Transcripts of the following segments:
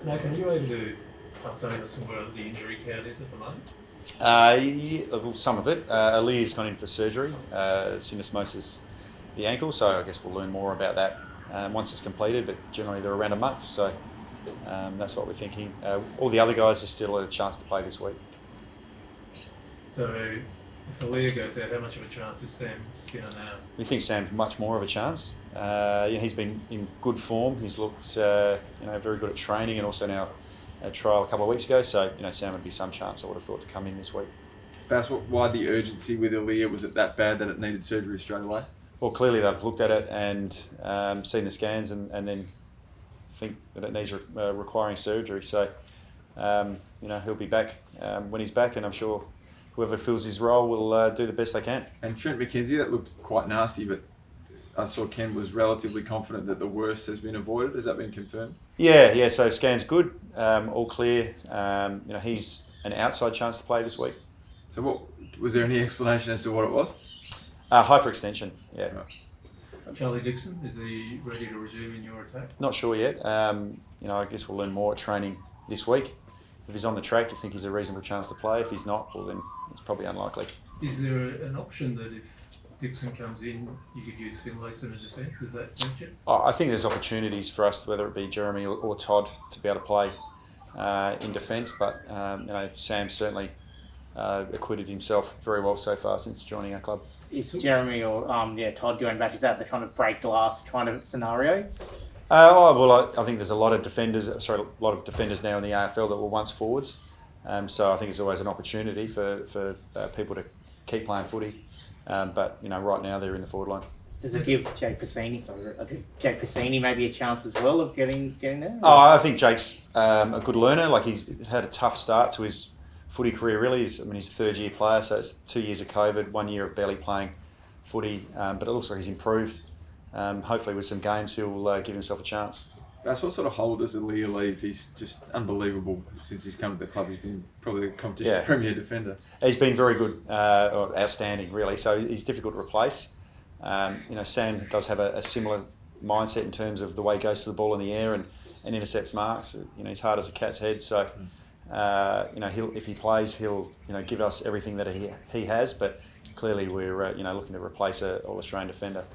Nathan, are you able to update us on where the injury count is at the moment? Well, some of it. Alia's gone in for surgery, syndesmosis the ankle, so I guess we'll learn more about that once it's completed, but generally they're around a month, so that's what we're thinking. All the other guys are still a chance to play this week. So if Alia goes out, how much of a chance is Sam Skinner now? We think Sam's much more of a chance. He's been in good form. He's looked very good at training and also now a trial a couple of weeks ago, so Sam would be some chance, I would have thought, to come in this week. That's why the urgency with Alia, was it that bad that it needed surgery straight away? Well, clearly they've looked at it and seen the scans and then think that it needs requiring surgery. So, he'll be back when he's back, and I'm sure whoever fills his role will do the best they can. And Trent McKenzie, that looked quite nasty, but I saw Ken was relatively confident that the worst has been avoided. Has that been confirmed? Yeah. So scan's good, all clear. He's an outside chance to play this week. So was there any explanation as to what it was? Hyperextension, yeah. Right. Charlie Dixon, is he ready to resume in your attack? Not sure yet. I guess we'll learn more at training this week. If he's on the track, you think he's a reasonable chance to play. If he's not, well then it's probably unlikely. Is there an option that if Dixon comes in, you could use Finlayson in defence? Does that tempt you? I think there's opportunities for us, whether it be Jeremy or Todd, to be able to play in defence. But Sam certainly acquitted himself very well so far since joining our club. Is Jeremy or Todd going back? Is that the kind of break glass kind of scenario? I think there's a lot of defenders now in the AFL that were once forwards. So I think it's always an opportunity for people to keep playing footy. But right now they're in the forward line. Does it give Jake Passini maybe a chance as well of getting there? I think Jake's a good learner. Like, he's had a tough start to his footy career, really. He's a third-year player, so it's 2 years of COVID, 1 year of barely playing footy. But it looks like he's improved. Hopefully with some games he'll give himself a chance. That's what sort of hole does Alia leave? He's just unbelievable since he's come to the club. He's been probably the competition's premier defender. He's been very good, or outstanding really, so he's difficult to replace. Sam does have a similar mindset in terms of the way he goes to the ball in the air and intercepts marks. He's hard as a cat's head, so if he plays, he'll give us everything that he has. But clearly, we're looking to replace an All-Australian defender.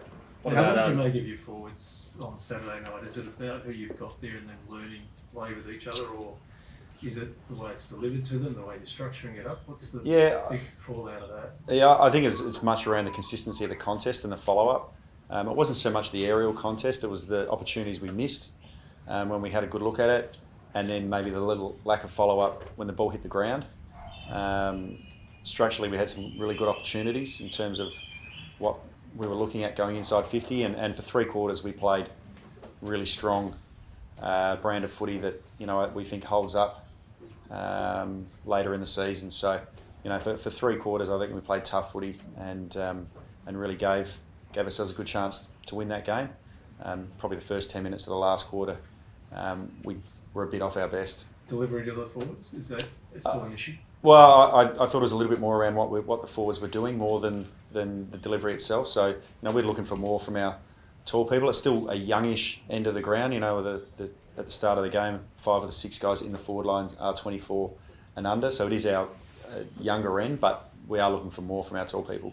How would you make of your forwards on Saturday night? Is it about who you've got there and then learning to play with each other, or is it the way it's delivered to them, the way you're structuring it up? What's the big fallout of that? Yeah, I think it's much around the consistency of the contest and the follow-up. It wasn't so much the aerial contest; it was the opportunities we missed when we had a good look at it, and then maybe the little lack of follow-up when the ball hit the ground. Structurally, we had some really good opportunities in terms of what we were looking at going inside 50, and for 3 quarters we played really strong brand of footy that we think holds up later in the season. So for 3 quarters I think we played tough footy and really gave ourselves a good chance to win that game. Probably the first 10 minutes of the last quarter we were a bit off our best. Delivery to the forwards, is that still an issue? Well, I thought it was a little bit more around what the forwards were doing more than the delivery itself. So we're looking for more from our tall people. It's still a youngish end of the ground. At the start of the game, 5 of the 6 guys in the forward lines are 24 and under. So it is our younger end, but we are looking for more from our tall people.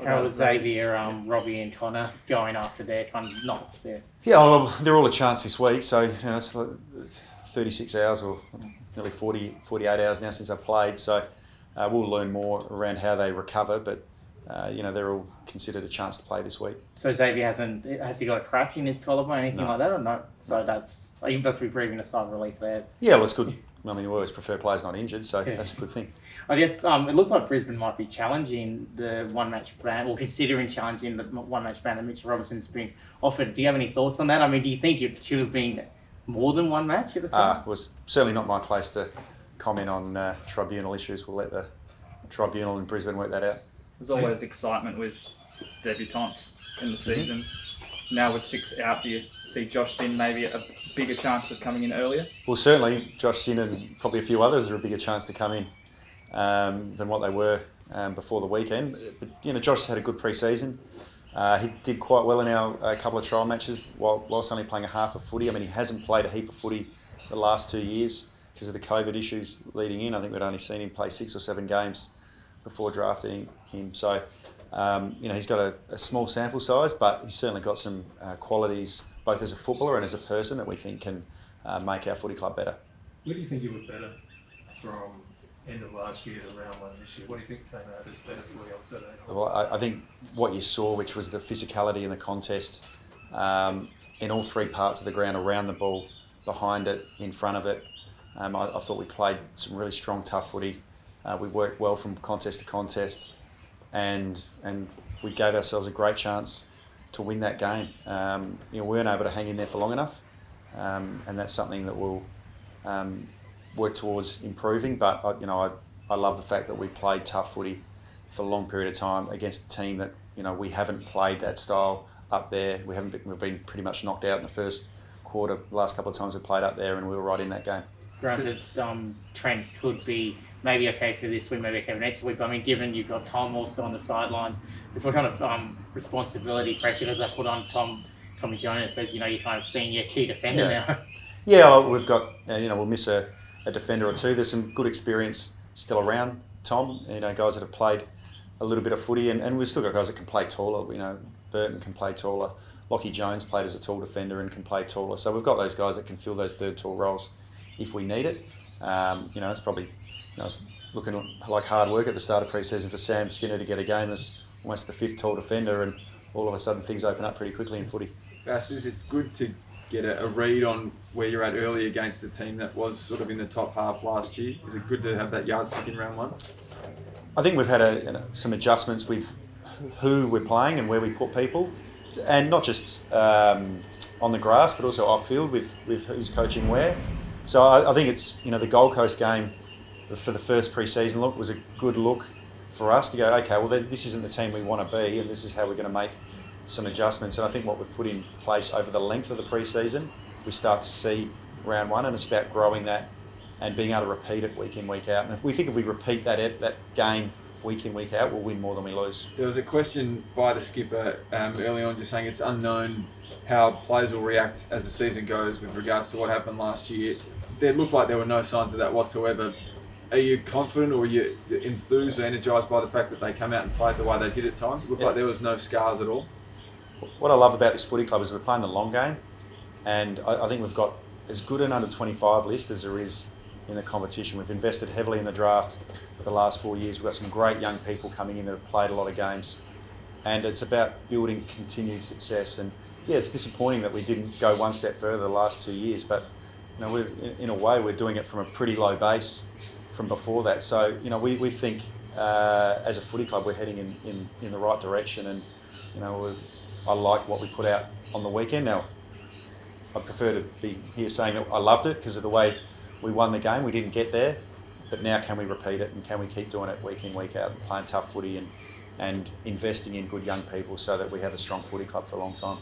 How was Xavier, Robbie and Connor going after their kind of knocks there? Yeah, well, they're all a chance this week. So it's like 36 hours or nearly 48 hours now since I played, so we'll learn more around how they recover, but they're all considered a chance to play this week. So Xavier has he got a crack in his collarbone or anything like that, or no? So you must be breathing a sigh of relief there. Yeah, well, it's good. I mean, we always prefer players not injured, so that's a good thing. I guess it looks like Brisbane might be challenging the one-match ban, or considering challenging the one-match ban that Mitch Robinson's been offered. Do you have any thoughts on that? I mean, do you think it should have been more than one match at the time? It was certainly not my place to comment on tribunal issues. We'll let the tribunal in Brisbane work that out. There's always excitement with debutants in the season. Now with 6 out, do you see Josh Sinn maybe a bigger chance of coming in earlier? Well, certainly Josh Sinn and probably a few others are a bigger chance to come in than what they were before the weekend. But Josh had a good pre-season. He did quite well in our couple of trial matches whilst only playing a half of footy. I mean, he hasn't played a heap of footy the last 2 years because of the COVID issues leading in. I think we'd only seen him play 6 or 7 games before drafting him. So, he's got a small sample size, but he's certainly got some qualities, both as a footballer and as a person, that we think can make our footy club better. Where do you think you were better from end of last year to round 1 this year? What do you think came out as better for you on Saturday night? Well, I think what you saw, which was the physicality in the contest, in all 3 parts of the ground, around the ball, behind it, in front of it. I thought we played some really strong, tough footy. We worked well from contest to contest, and we gave ourselves a great chance to win that game. We weren't able to hang in there for long enough, and that's something that we'll work towards improving. But I love the fact that we played tough footy for a long period of time against a team that we haven't played that style up there. We've been pretty much knocked out in the first quarter. The last couple of times we played up there, and we were right in that game. Granted, Trent could be maybe okay for this week, maybe okay for next week. But I mean, given you've got Tom also on the sidelines, it's what kind of responsibility, pressure does that put on Tommy Jonas as you're kind of senior key defender now? Yeah, we've got we'll miss a defender or two. There's some good experience still around Tom. Guys that have played a little bit of footy, and we've still got guys that can play taller. Burton can play taller. Lockie Jones played as a tall defender and can play taller. So we've got those guys that can fill those third tall roles if we need it. It's probably it's looking like hard work at the start of pre-season for Sam Skinner to get a game as almost the 5th tall defender, and all of a sudden things open up pretty quickly in footy. Bass, is it good to get a read on where you're at early against a team that was sort of in the top half last year? Is it good to have that yardstick in round 1? I think we've had some adjustments with who we're playing and where we put people, and not just on the grass, but also off field with who's coaching where. So I think it's the Gold Coast game for the first pre-season look was a good look for us to go, okay, well this isn't the team we want to be, and this is how we're going to make some adjustments. And I think what we've put in place over the length of the pre-season, we start to see round 1, and it's about growing that and being able to repeat it week in, week out. And if we repeat that game week in, week out, we'll win more than we lose. There was a question by the skipper early on just saying it's unknown how players will react as the season goes with regards to what happened last year. It looked like there were no signs of that whatsoever. Are you confident, or are you enthused or energised by the fact that they come out and played the way they did at times? It looked like there was no scars at all. What I love about this footy club is we're playing the long game, and I think we've got as good an under-25 list as there is in the competition. We've invested heavily in the draft for the last 4 years. We've got some great young people coming in that have played a lot of games, and it's about building continued success. And yeah, it's disappointing that we didn't go one step further the last 2 years, but in a way we're doing it from a pretty low base from before that. So we think as a footy club we're heading in the right direction, and I like what we put out on the weekend. Now I prefer to be here saying that I loved it because of the way we won the game. We didn't get there, but now can we repeat it, and can we keep doing it week in, week out, and playing tough footy and investing in good young people so that we have a strong footy club for a long time.